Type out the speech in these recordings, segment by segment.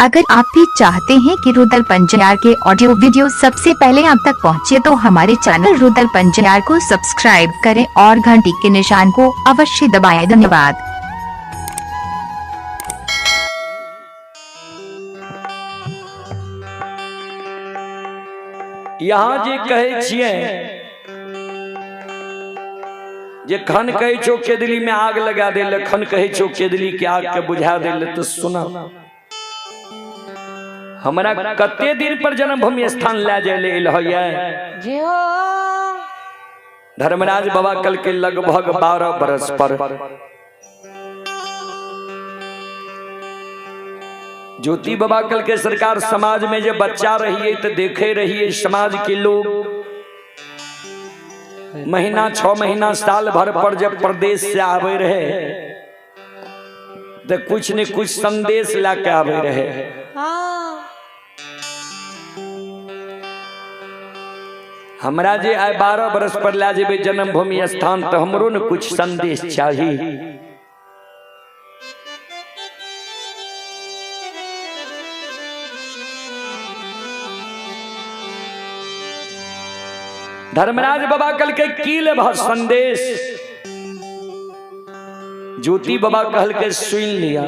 अगर आप भी चाहते हैं कि रुदल पंजयार के ऑडियो वीडियो सबसे पहले आप तक पहुंचे तो हमारे चैनल रुदल पंजयार को सब्सक्राइब करें और घंटी के निशान को अवश्य दबाएं। धन्यवाद। यहाँ जे कहे छिए जे खन कहे छो केदली में आग लगा दे, खन कहे छो केदली के आग के बुझा दे। तो सुना हमारा कते दिन पर जन्मभूमि स्थान ले जाए धर्मराज बाबा कल के लगभग 12 बरस पर ज्योति बाबा कल के सरकार समाज में जब बच्चा रहिए तो देखे रहिए समाज के लोग महीना 6 महीना साल भर पर जब प्रदेश से आवे रहे तो कुछ न कुछ संदेश लाके आवे रहे। हमरा जे आए 12 बरस पर ला जेबे जन्मभूमि स्थान तो हमरो न कुछ संदेश चाहिए। धर्मराज बाबा कल के कील भर संदेश ज्योति बाबा कहल के सुन लिया।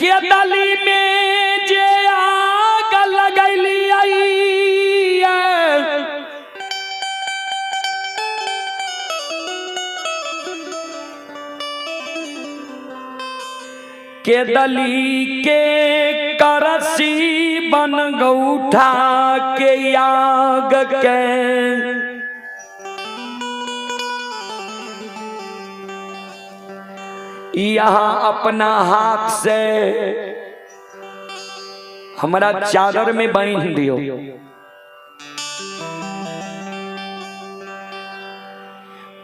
केतली में जे आग लगैली आई केतली के करसी बन गौठा के आग के यहाँ अपना हाथ से हमारा चादर में बांध दियो।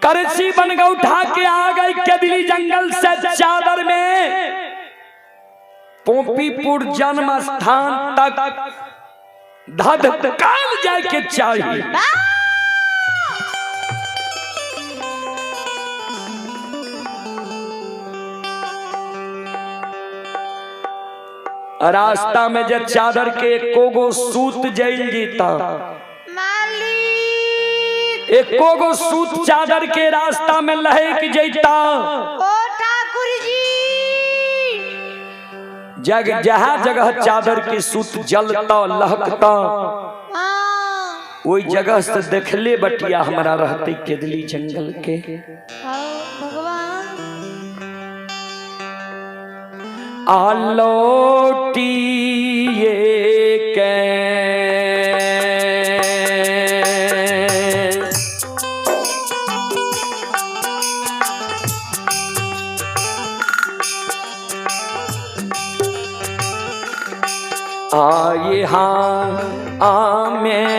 करसी बन गई उठा के आ गई केदली जंगल से चादर में पोपीपुर जन्म स्थान तक धधकाल जाए के चाहिए। रास्ता में जब चादर के एको सूत जैल जीता एको सूत चादर के रास्ता में लहक जैता। जहाँ जगह चादर के सूत जलता लहकता वही जगह से देखले बटिया हमारा रहते केदली जंगल के। आलोटिए के आए हाँ आमें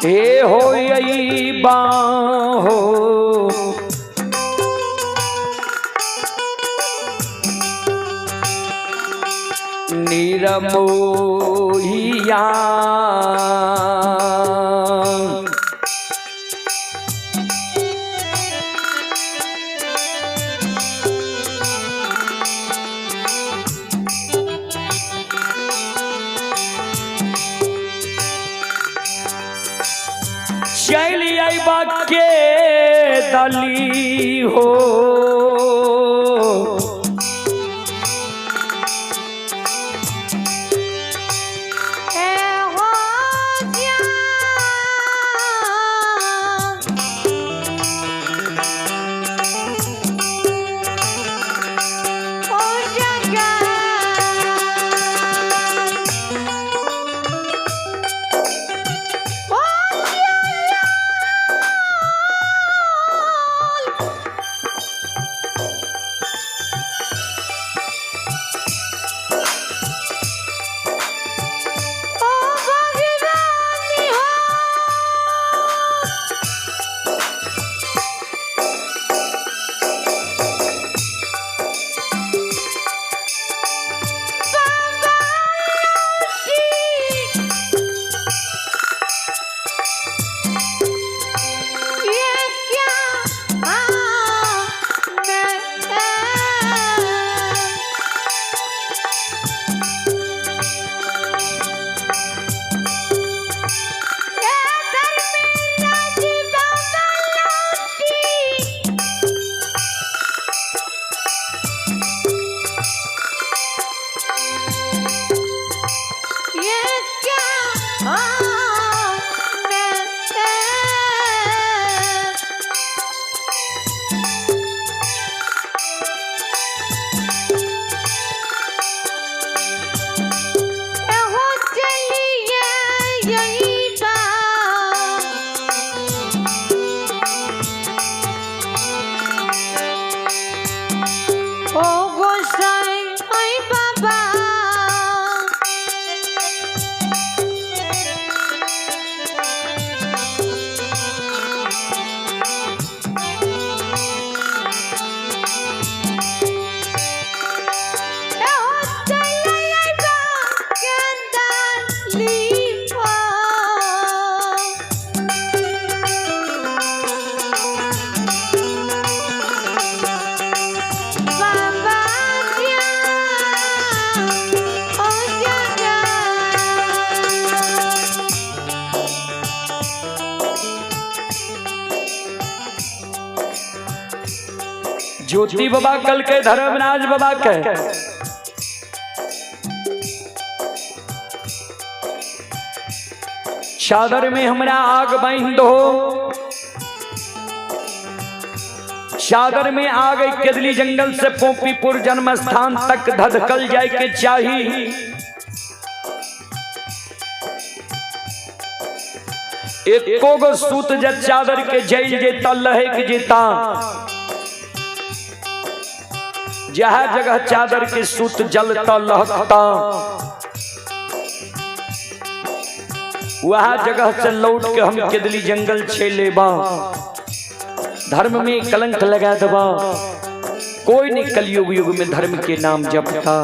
हे हो यही बाहो निरमोहिया चली आई बाके दली हो ज्योति बाबा कल के धर्मराज बाबा के चादर में हमरा आग बांध दो, चादर में आग केदली जंगल से पोपीपुर जन्म स्थान तक धधकल जाए के चाही। एको गो सूत जब चादर के जैल जेता लहक जेता, जहाँ जगह चादर के सूत जलता लहकता वह जगह से लौट के हम केदली जंगल छेले बा। धर्म में कलंक लगा दबा, कोई नहीं कलयुग युग में धर्म के नाम जपता।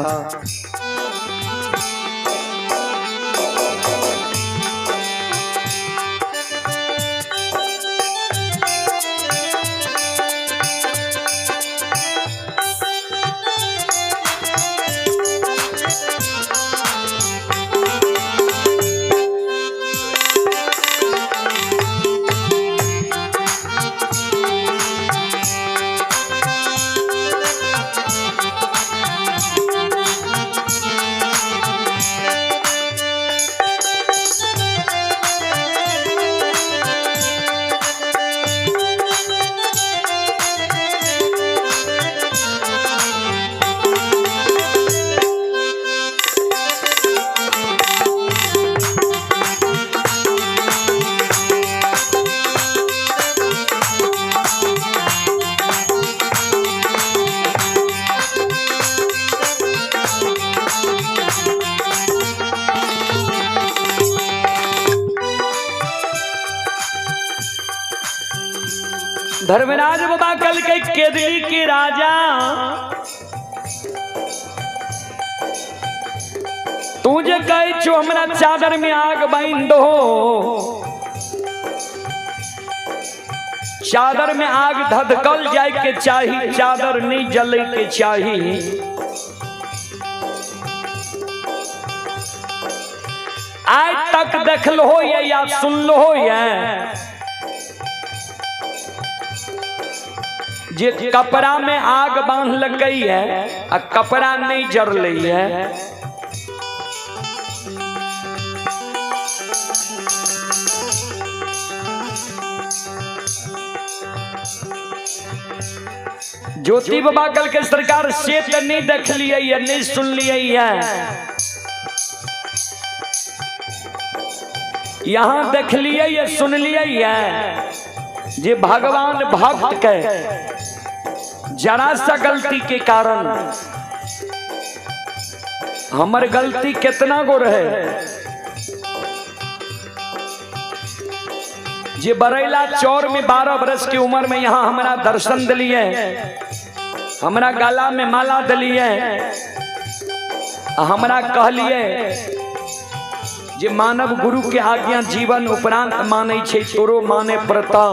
धर्मराज बाबा कल के केदली के राजा, तू जे कहे छो हमरा चादर में आग बांध दो, चादर में आग धधकल जाए के चाही, चादर नहीं जले के चाही। आज तक देख लो हो या सुन लो हो जे कपड़ा में आग बांध लगी है आ कपड़ा नहीं जर ली है। ज्योति बाबा कल के सरकार से तो नहीं देख लिया नहीं सुन लिया है, यहाँ देख लिया सुन लिया है जे भगवान भक्त के जरा सा गलती के कारण, हमर गलती कितना गो रहे, जे बरेला चौर में 12 बरस की उम्र में यहाँ हमारा दर्शन दिलिए, हमारा गला में माला दिलिए, हमारा कहलिए जे मानव गुरु के आज्ञा जीवन उपरांत माने छे, तोरो माने पड़ता,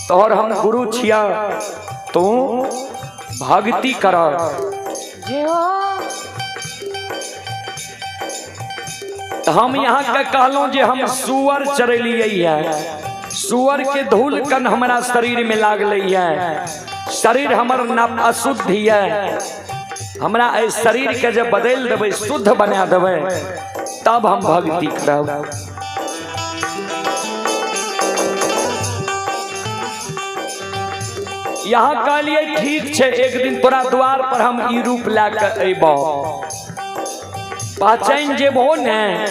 तोहर हम गुरु छिया, तू भक्ति कर। हम यहाँ के कहलों जे हम सुअर चरलिए है, सुअर के धूल कन हमारा शरीर में लागल है, शरीर हमर नाप अशुद्ध है, हमरा इस शरीर के जब बदल देवे शुद्ध बना देवे तब हम भक्ति करब। यहाँ कहलिए ठीक छे, एक दिन तोरा द्वार पर हम ई रूप लाकर अबो, पहचान जेबो ने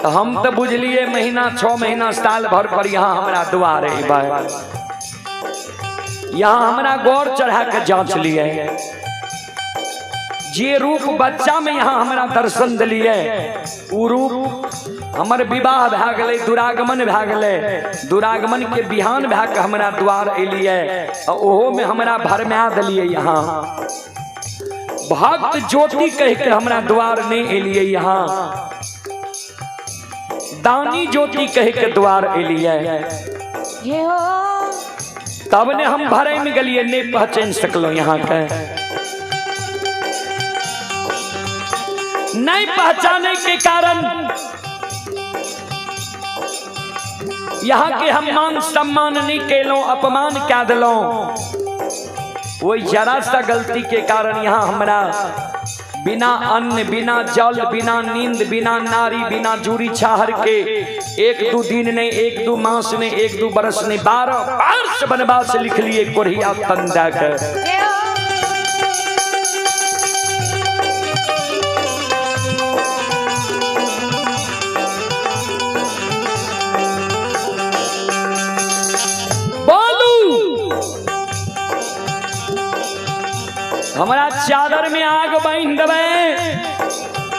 तो हम तो बुझलिए महीना 6 महीना साल भर पर यहाँ हमारा द्वार अबे, यहाँ हमारा गौर चढ़ा के जांच लिए, जे रूप बच्चा में यहाँ हमारा दर्शन दिलिए, उ रूप हमर विवाह भए गेलै, दुरागमन भए गेलै, दुरागमन के बिहान भए के हमारा द्वार एलिए, ओहो में हमारा भरमा दिलिए। यहाँ भक्त ज्योति कह के हमारा द्वार नहीं एलिए, यहाँ दानी ज्योति कह के द्वार एलिए, तब ने हम भरे में गलिए, नहीं पहचान सकलो यहाँ के। नहीं पहचाने के कारण यहाँ के हम मान सम्मान नहीं केलो, अपमान क्या दिलो, वही जरा सा गलती के कारण यहाँ हमरा बिना अन्न, बिना जल, बिना नींद, बिना नारी, बिना जूरी छाहर के 1-2 दिन ने, 1-2 मास ने, 1-2 बरस ने 12 वर्ष वनवास लिख लिए कोरिया तंदा कर। हमारा चादर में आग बांध देवे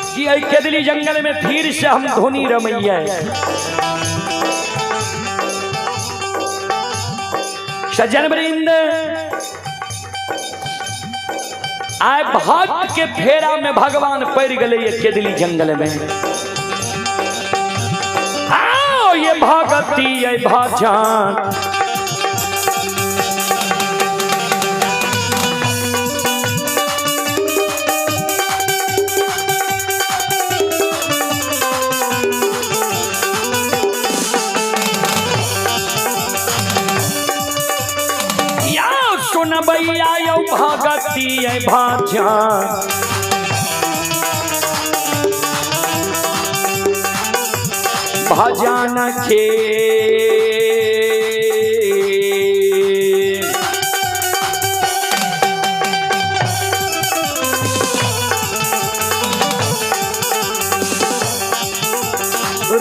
कि केदली जंगल में फिर से हम धोनी रमैया। सज्जन वृंद, आए भक्त के फेरा में भगवान पड़ गए केदली जंगल में। आओ ये भगती ये भजन भैया यो भगती है भाषा भजन के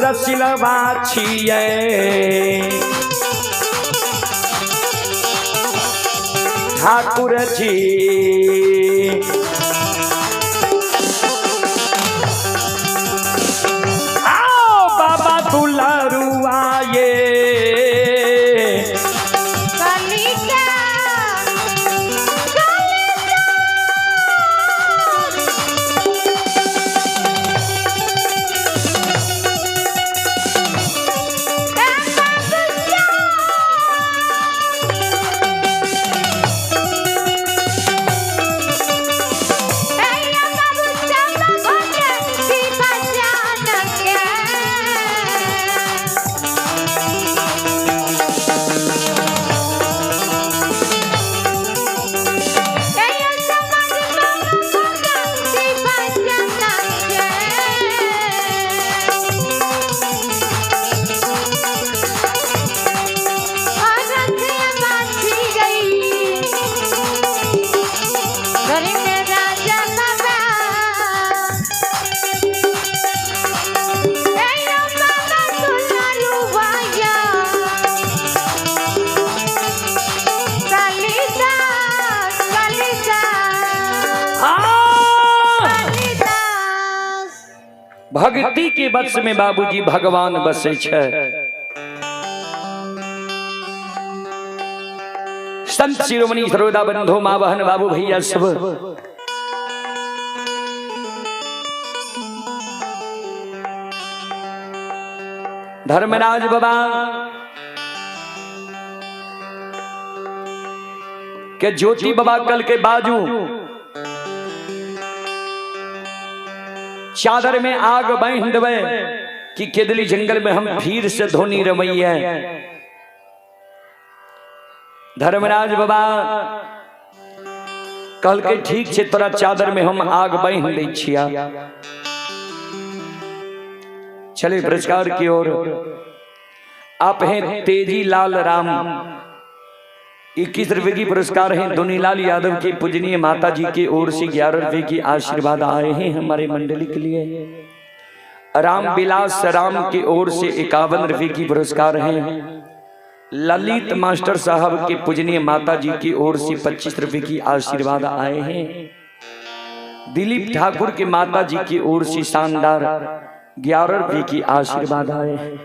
रसिलवा छिए ठाकुर जी। आओ बाबा दुलारुआ ये भक्ति के बस में बाबूजी भगवान बसे छे। संत शिरोमणि सरोदा बंधु माँ बहन बाबू भैया सब धर्मराज बाबा के ज्योति बाबा कल के बाजू चादर में आग बांध देवे कि केदली जंगल में हम फिर से धोनी रमैया। धर्मराज बाबा कल के ठीक से तोरा चादर में हम आग बांध दै छिया। चले पुरस्कार की ओर। आप हैं तेजी लाल राम, 21 रुपए की पुरस्कार हैं दुनीलाल यादव की पूजनीय माता जी की ओर से 11 रुपए की आशीर्वाद आए हैं हमारे मंडली के लिए। राम विलास राम की ओर से 51 रुपए की पुरस्कार हैं। ललित मास्टर साहब के पूजनीय माता जी की ओर से 25 रुपए की आशीर्वाद आए हैं। दिलीप ठाकुर के माता जी की ओर से शानदार 11 रुपए की आशीर्वाद आए हैं।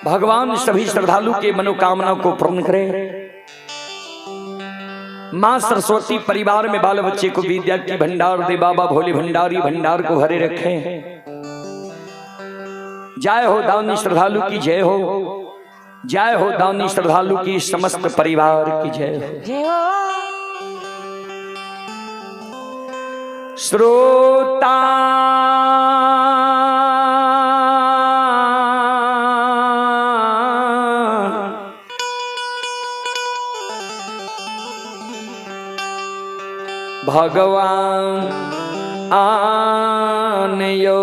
भगवान सभी श्रद्धालु के मनोकामना को पूर्ण करे। मां सरस्वती परिवार में बाल बच्चे को विद्या की भंडार दे। बाबा भोले भंडारी भंडार को भरे रखे। जय हो दानी श्रद्धालु की जय हो। जय हो दानी श्रद्धालु की समस्त परिवार की जय हो। श्रोता भगवान आनयो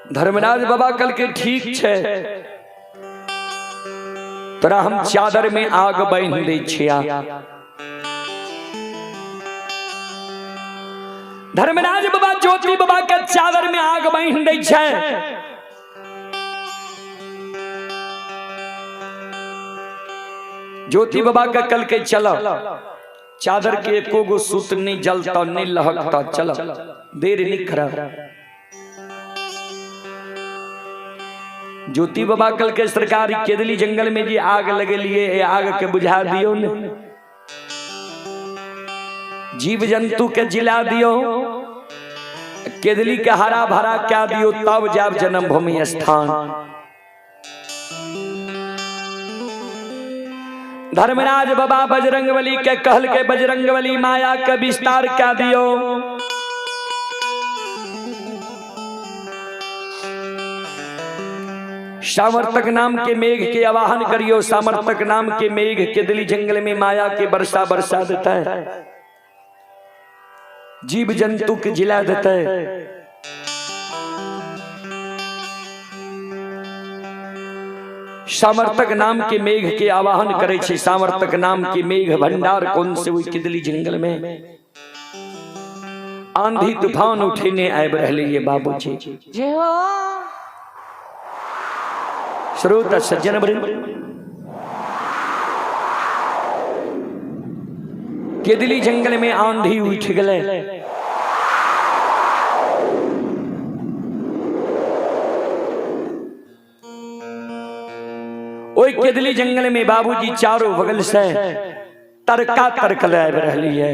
धर्मराज बाबा कल के ठीक छे तोरा हम चादर में आग बांध दै छिया। धर्मराज बाबा ज्योति बाबा के चादर में आग बांध दै छै। ज्योति बाबा के कल के चल चादर के एको गो सूत नहीं जलता नहीं लहकता, चल देर नहीं खरा। ज्योति बाबा कल के सरकार केदली जंगल में जी आग लगे लिए आग के बुझा दियो ने, जीव जंतु के जिला दियो, केदली के हरा भरा क्या दियो, तब जाब जन्म भूमि स्थान। धर्मराज बाबा बजरंगबली के कहल के बजरंगबली माया के विस्तार क्या दियो। सामर्थक नाम के मेघ के आवाहन करियो। सामर्थक नाम के मेघ केदली जंगल में माया के वर्षा बरसा देता है, जीव जंतु के जिला देता है। सामर्थक नाम के मेघ के आवाहन करे छे। सामर्थक नाम के मेघ भंडार कौन से हुई केदली जंगल में आंधी तूफान उठने आए रहले ये बाबूजी। जय हो श्रोत सज्जन वृंद, केदली जंगल में आंधी उठ गले। ओई केदली जंगल में बाबूजी चारों बगल से तरका तरक ले रहली है।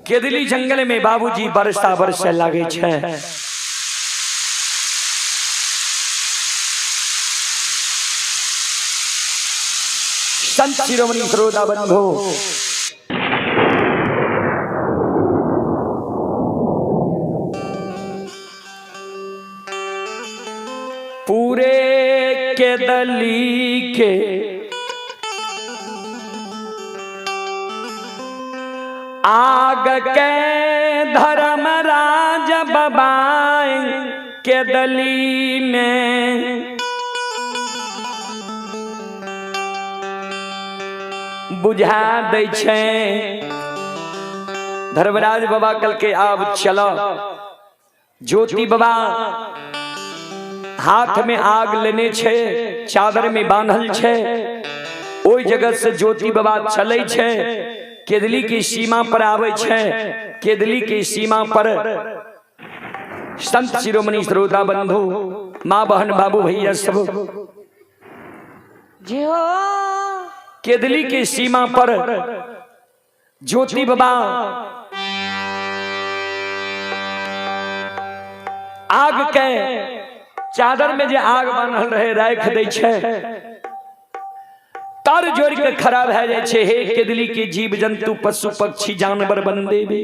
केदली जंगल में बाबूजी बरसा बरसे लागे छे। संत शिरोमणि श्रोता बंधु, पूरे केदली के आग के धर्मराज बाबा केदली में बुझा दै छै। धर्मराज बाबा कल के आब चलो। ज्योति बाबा हाथ में आग लेने छे, चादर में बांधल छे। ओई जगह से ज्योति बाबा चले छे, केदली की सीमा पर आवे छे। केदली की सीमा पर संत शिरोमणि श्रोता बंधु, माँ बहन बाबू भैया सब केदली की सीमा पर ज्योति बाबा आग के चादर में जे आग बांधल रहे राख दै छै। तर जोड़ के खड़ा भे जाय छै। हे केदली के जीव जंतु पशु पक्षी जानवर बंदे भी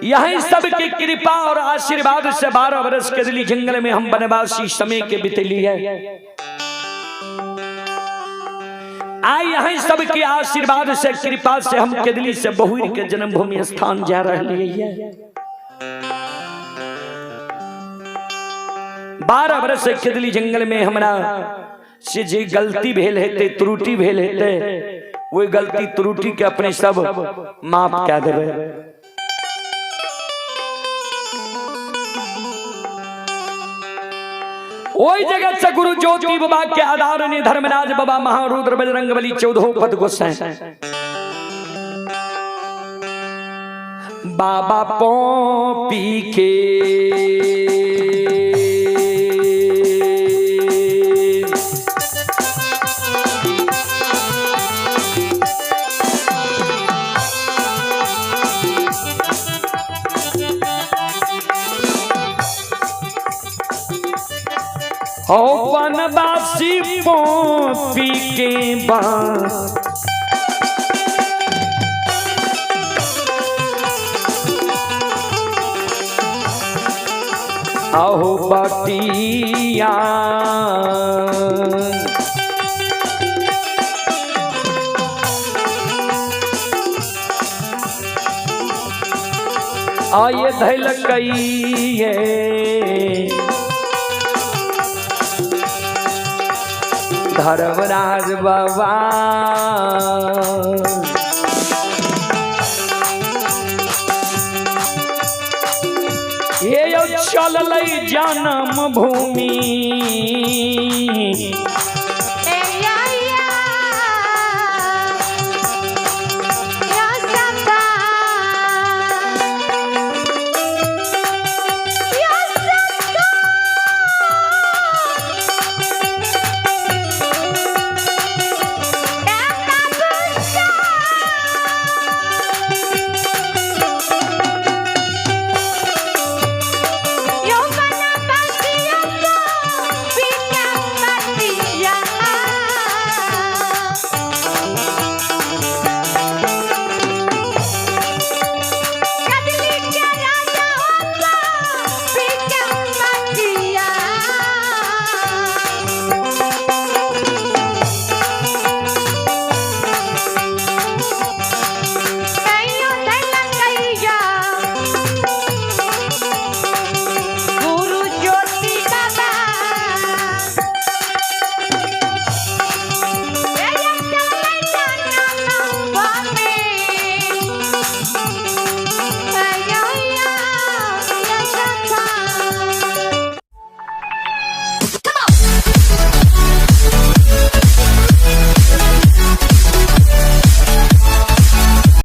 यही सबके कृपा और आशीर्वाद से 12 वर्ष केदली जंगल में हम वनवासी समय के बितली है। आई यही सबके आशीर्वाद से कृपा से हम केदली से बहुर के जन्मभूमि स्थान जा रहे हैं। 12 वर्ष से केदली जंगल में हमरा से जे गलती भेल हेते, त्रुटि भेल हेते, वो गलती त्रुटि के अपने सब माफ कह देवे। ओई जगत से गुरु ज्योति बाबा के आधार ने धर्मराज बाबा महारुद्र बजरंगबली 14 पद गोसाई बाबा पौपी के हो बनवासी पोपी के बात आहो बटिया आये धैल कई धर्मराज बाबा ये चल जन्म भूमि